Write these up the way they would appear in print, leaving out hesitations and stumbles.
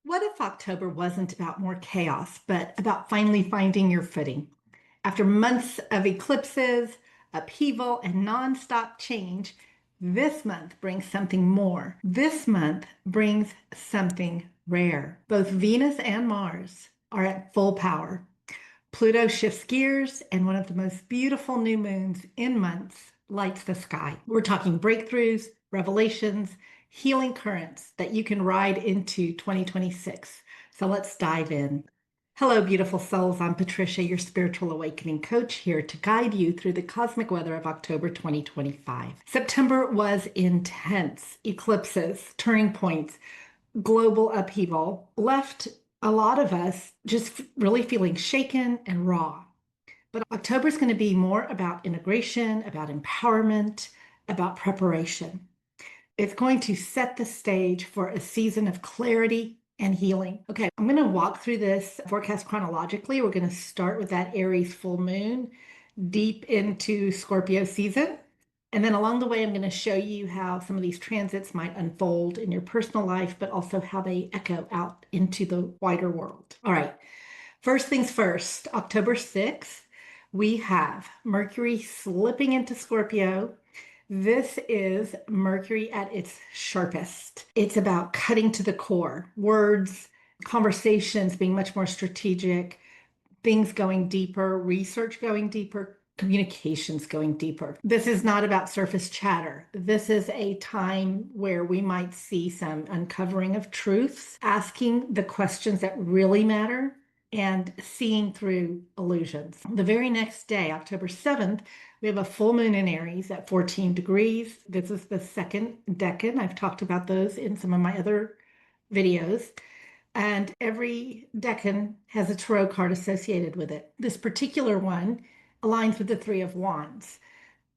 What if October wasn't about more chaos, but about finally finding your footing? After months of eclipses, upheaval, and nonstop change, this month brings something more. This month brings something rare. Both Venus and Mars are at full power. Pluto shifts gears, and one of the most beautiful new moons in months lights the sky. We're talking breakthroughs, revelations, healing currents that you can ride into 2026. So let's dive in. Hello, beautiful souls. I'm Patricia, your spiritual awakening coach, here to guide you through the cosmic weather of October 2025. September was intense. Eclipses, turning points, global upheaval left a lot of us just really feeling shaken and raw. But October is going to be more about integration, about empowerment, about preparation. It's going to set the stage for a season of clarity and healing. Okay, I'm going to walk through this forecast chronologically. We're going to start with that Aries full moon deep into Scorpio season. And then along the way, I'm going to show you how some of these transits might unfold in your personal life, but also how they echo out into the wider world. All right, first things first, October 6th, we have Mercury slipping into Scorpio. This is Mercury at its sharpest. It's about cutting to the core, words, conversations being much more strategic, things going deeper, research going deeper, communications going deeper. This is not about surface chatter. This is a time where we might see some uncovering of truths, asking the questions that really matter, and seeing through illusions. The very next day, October 7th, we have a full moon in Aries at 14 degrees. This is the second decan. I've talked about those in some of my other videos. And every decan has a tarot card associated with it. This particular one aligns with the Three of Wands.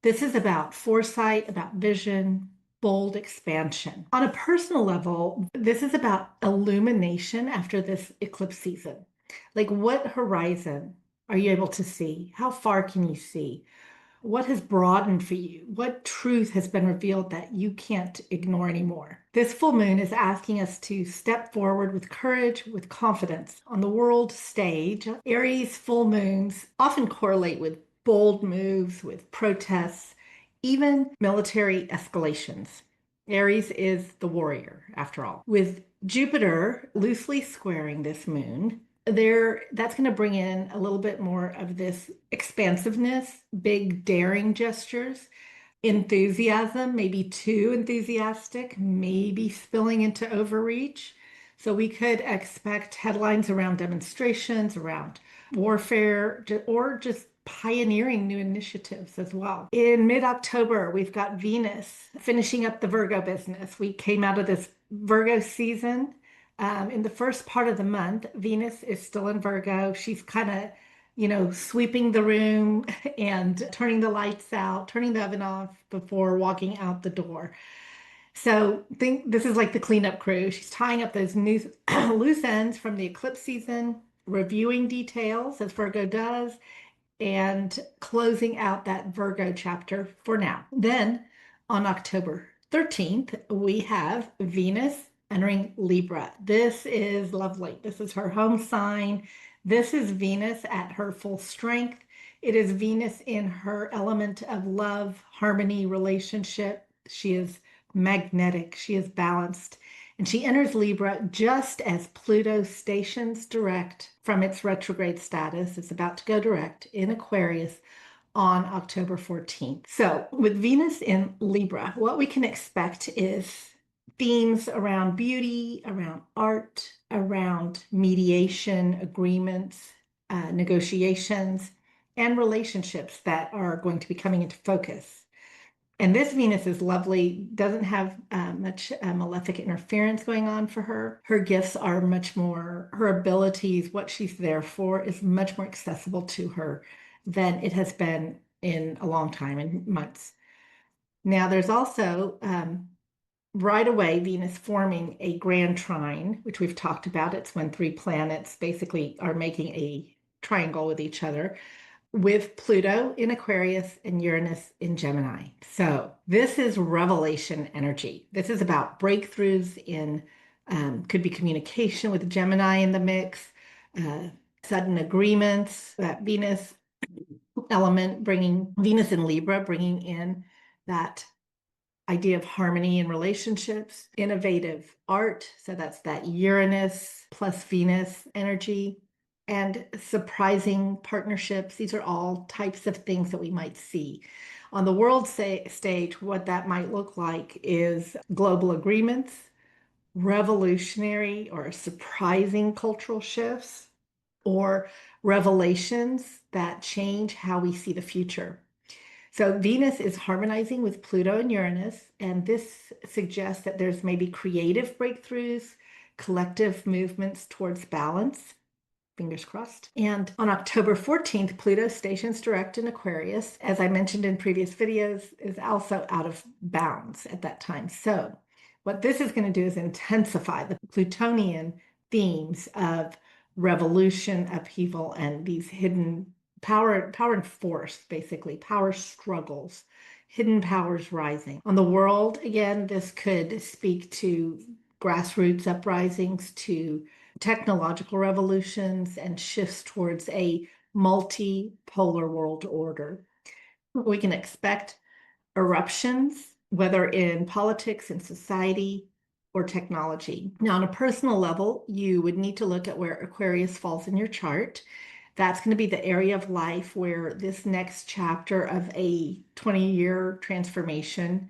This is about foresight, about vision, bold expansion. On a personal level, this is about illumination after this eclipse season. Like, what horizon are you able to see? How far can you see? What has broadened for you? What truth has been revealed that you can't ignore anymore? This full moon is asking us to step forward with courage, with confidence. On the world stage, Aries full moons often correlate with bold moves, with protests, even military escalations. Aries is the warrior, after all. With Jupiter loosely squaring this moon, that's going to bring in a little bit more of this expansiveness, big daring gestures, enthusiasm, maybe too enthusiastic, maybe spilling into overreach. So we could expect headlines around demonstrations, around warfare, or just pioneering new initiatives as well. In mid-October, we've got Venus finishing up the Virgo business. We came out of this Virgo season. In the first part of the month, Venus is still in Virgo. She's kind of, sweeping the room and turning the lights out, turning the oven off before walking out the door. So think this is like the cleanup crew. She's tying up those new loose ends from the eclipse season, reviewing details as Virgo does, and closing out that Virgo chapter for now. Then on October 13th, we have Venus entering Libra. This is lovely. This is her home sign. This is Venus at her full strength. It is Venus in her element of love, harmony, relationship. She is magnetic. She is balanced. And she enters Libra just as Pluto stations direct from its retrograde status. It's about to go direct in Aquarius on October 14th. So with Venus in Libra, what we can expect is themes around beauty, around art, around mediation, agreements, negotiations, and relationships that are going to be coming into focus. And this Venus is lovely, doesn't have much malefic interference going on for her. Her gifts are much more, her abilities, what she's there for is much more accessible to her than it has been in a long time, in months. Now, there's also right away, Venus forming a grand trine, which we've talked about. It's when three planets basically are making a triangle with each other, with Pluto in Aquarius and Uranus in Gemini. So this is revelation energy. This is about breakthroughs in Could be communication with Gemini in the mix, sudden agreements, that Venus element bringing Venus in Libra, bringing in that idea of harmony in relationships, innovative art. So that's that Uranus plus Venus energy, and surprising partnerships. These are all types of things that we might see. On the world stage, what that might look like is global agreements, revolutionary or surprising cultural shifts, or revelations that change how we see the future. So Venus is harmonizing with Pluto and Uranus, and this suggests that there's maybe creative breakthroughs, collective movements towards balance. Fingers crossed. And on October 14th, Pluto stations direct in Aquarius, as I mentioned in previous videos, is also out of bounds at that time. So what this is going to do is intensify the Plutonian themes of revolution, upheaval, and these hidden power and force, basically, power struggles, hidden powers rising. On the world, again, this could speak to grassroots uprisings, to technological revolutions, and shifts towards a multipolar world order. We can expect eruptions, whether in politics and society or technology. Now, on a personal level, you would need to look at where Aquarius falls in your chart. That's going to be the area of life where this next chapter of a 20-year transformation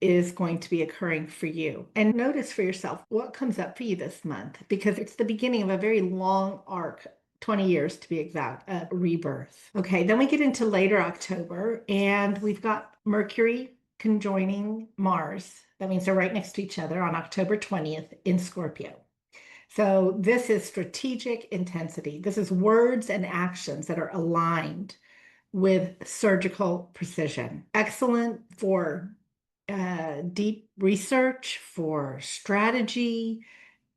is going to be occurring for you. And notice for yourself what comes up for you this month, because it's the beginning of a very long arc, 20 years to be exact, of rebirth. Okay, then we get into later October, and we've got Mercury conjoining Mars. That means they're right next to each other on October 20th in Scorpio. So this is strategic intensity. This is words and actions that are aligned with surgical precision. Excellent for deep research, for strategy,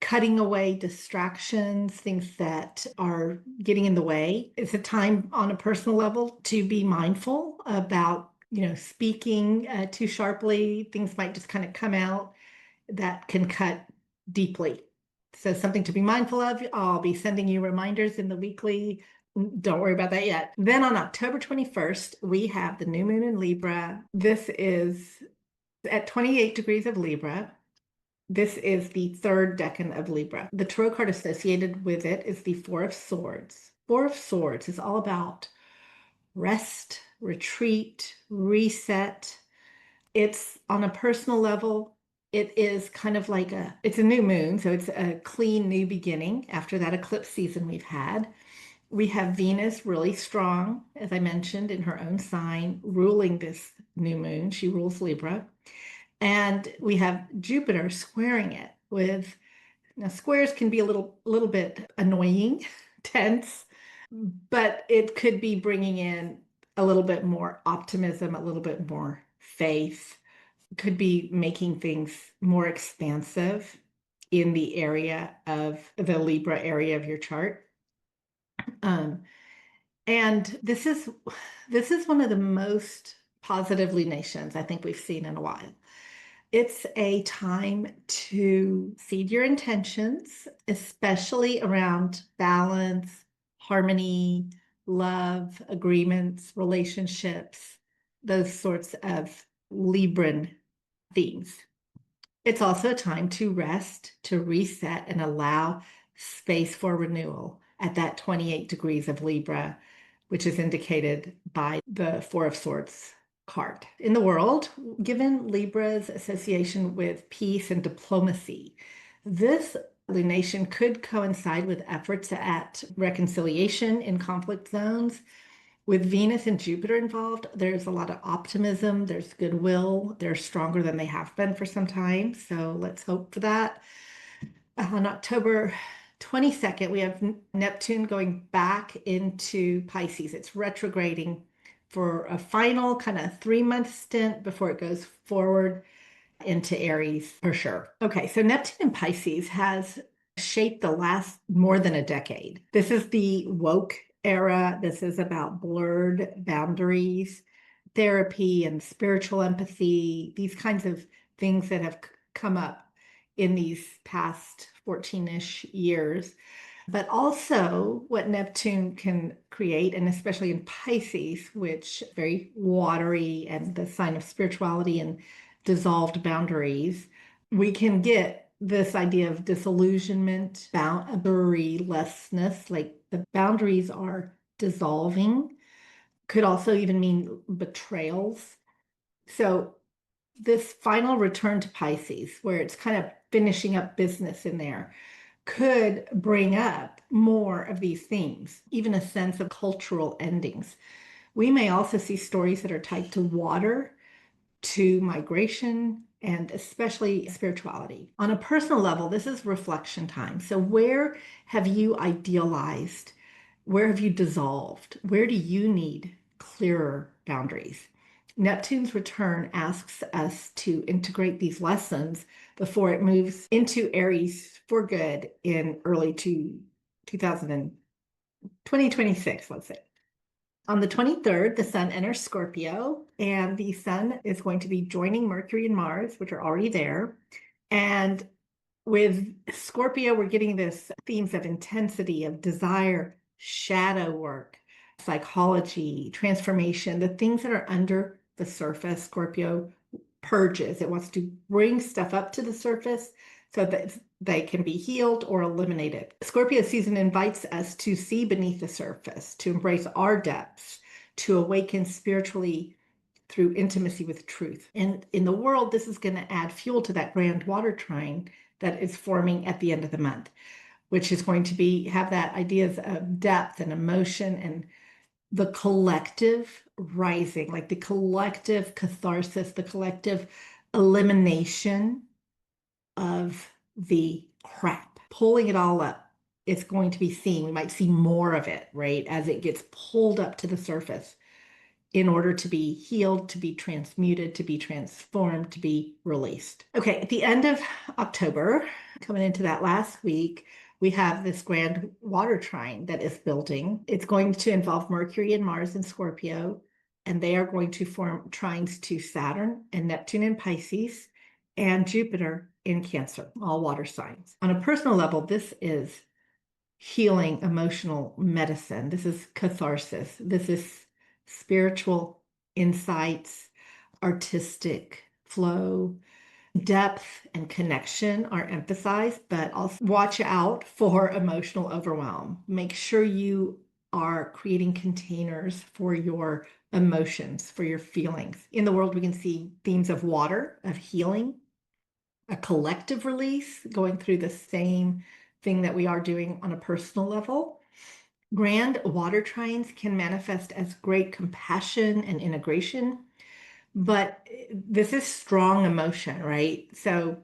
cutting away distractions, things that are getting in the way. It's a time on a personal level to be mindful about, speaking too sharply. Things might just kind of come out that can cut deeply. So something to be mindful of. I'll be sending you reminders in the weekly. Don't worry about that yet. Then on October 21st, we have the new moon in Libra. This is at 28 degrees of Libra. This is the third decan of Libra. The tarot card associated with it is the Four of Swords. Four of Swords is all about rest, retreat, reset. It's on a personal level. It is kind of like it's a new moon, so it's a clean new beginning after that eclipse season we've had. We have Venus really strong, as I mentioned, in her own sign, ruling this new moon. She rules Libra. And we have Jupiter squaring it with, now squares can be a little bit annoying, tense, but it could be bringing in a little bit more optimism, a little bit more faith, could be making things more expansive in the area of the Libra area of your chart. And this is one of the most positive lunations I think we've seen in a while. It's a time to seed your intentions, especially around balance, harmony, love, agreements, relationships, those sorts of Libran themes. It's also a time to rest, to reset, and allow space for renewal at that 28 degrees of Libra, which is indicated by the Four of Swords card. In the world, given Libra's association with peace and diplomacy, this lunation could coincide with efforts at reconciliation in conflict zones. With Venus and Jupiter involved, there's a lot of optimism, there's goodwill, they're stronger than they have been for some time. So let's hope for that. On October 22nd, we have Neptune going back into Pisces. It's retrograding for a final kind of 3-month stint before it goes forward into Aries for sure. Okay, so Neptune in Pisces has shaped the last more than a decade. This is the woke era. This is about blurred boundaries, therapy and spiritual empathy, these kinds of things that have come up in these past 14-ish years. But also what Neptune can create, and especially in Pisces, which is very watery and the sign of spirituality and dissolved boundaries, we can get this idea of disillusionment, boundarylessness, like the boundaries are dissolving. Could also even mean betrayals. So this final return to Pisces, where it's kind of finishing up business in there, could bring up more of these themes, even a sense of cultural endings. We may also see stories that are tied to water, to migration, and especially spirituality. On a personal level, this is reflection time. So, where have you idealized? Where have you dissolved? Where do you need clearer boundaries? Neptune's return asks us to integrate these lessons before it moves into Aries for good in early 2026, let's say. On the 23rd, the sun enters Scorpio, and the sun is going to be joining Mercury and Mars, which are already there. And with Scorpio, we're getting this themes of intensity, of desire, shadow work, psychology, transformation, the things that are under the surface. Scorpio purges. It wants to bring stuff up to the surface so that they can be healed or eliminated. Scorpio season invites us to see beneath the surface, to embrace our depths, to awaken spiritually through intimacy with truth. And in the world, this is going to add fuel to that grand water trine that is forming at the end of the month, which is going to have that ideas of depth and emotion and the collective rising, like the collective catharsis, the collective elimination of the crap, pulling it all up. It's going to be seen. We might see more of it, right, as it gets pulled up to the surface in order to be healed, to be transmuted, to be transformed, to be released. Okay, at the end of October, coming into that last week, we have this grand water trine that is building. It's going to involve Mercury and Mars in Scorpio, and they are going to form trines to Saturn and Neptune in Pisces and Jupiter in Cancer, all water signs. On a personal level, this is healing emotional medicine. This is catharsis. This is spiritual insights, artistic flow, depth and connection are emphasized, but also watch out for emotional overwhelm. Make sure you are creating containers for your emotions, for your feelings. In the world, we can see themes of water, of healing, a collective release, going through the same thing that we are doing on a personal level. Grand water trines can manifest as great compassion and integration, but this is strong emotion, right? So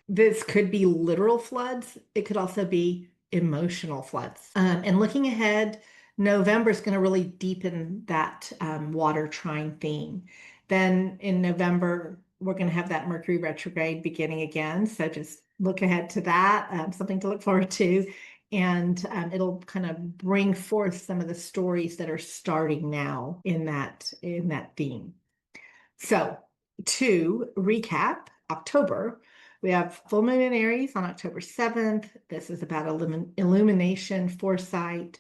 this could be literal floods. It could also be emotional floods. And looking ahead, November is going to really deepen that water trine theme. Then in November, we're going to have that Mercury retrograde beginning again. So just look ahead to that, something to look forward to. And it'll kind of bring forth some of the stories that are starting now in that theme. So to recap, October, we have full moon in Aries on October 7th. This is about illumination, foresight,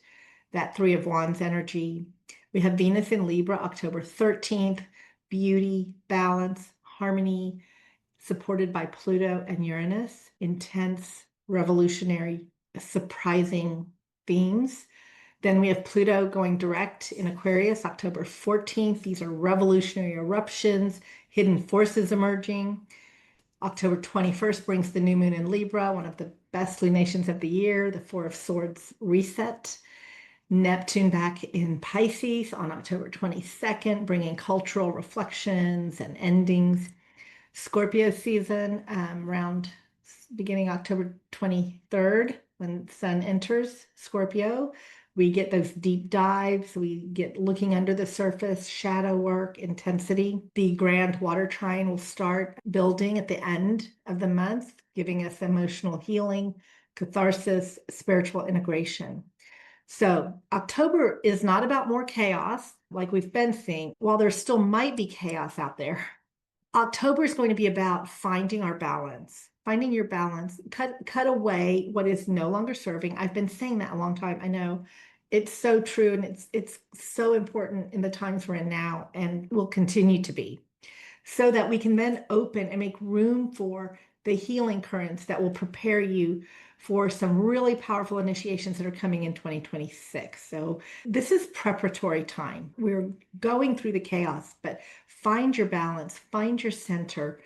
that Three of Wands energy. We have Venus in Libra, October 13th, beauty, balance, harmony, supported by Pluto and Uranus, intense, revolutionary, surprising themes. Then we have Pluto going direct in Aquarius, October 14th. These are revolutionary eruptions, hidden forces emerging. October 21st brings the new moon in Libra, one of the best lunations of the year, the Four of Swords reset. Neptune back in Pisces on October 22nd, bringing cultural reflections and endings. Scorpio season around beginning October 23rd, when Sun enters Scorpio. We get those deep dives. We get looking under the surface, shadow work, intensity. The grand water trine will start building at the end of the month, giving us emotional healing, catharsis, spiritual integration. So October is not about more chaos like we've been seeing. While there still might be chaos out there, October is going to be about finding our balance, finding your balance, cut away what is no longer serving. I've been saying that a long time. I know it's so true, and it's so important in the times we're in now and will continue to be, so that we can then open and make room for the healing currents that will prepare you for some really powerful initiations that are coming in 2026. So this is preparatory time. We're going through the chaos, but find your balance, find your center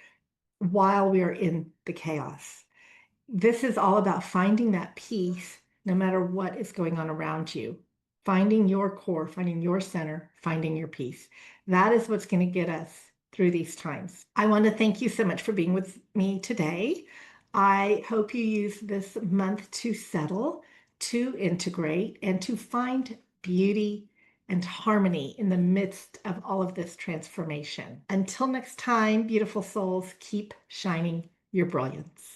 while we are in the chaos. This is all about finding that peace no matter what is going on around you. Finding your core, finding your center, finding your peace. That is what's going to get us through these times. I want to thank you so much for being with me today. I hope you use this month to settle, to integrate, and to find beauty and harmony in the midst of all of this transformation. Until next time, beautiful souls, keep shining your brilliance.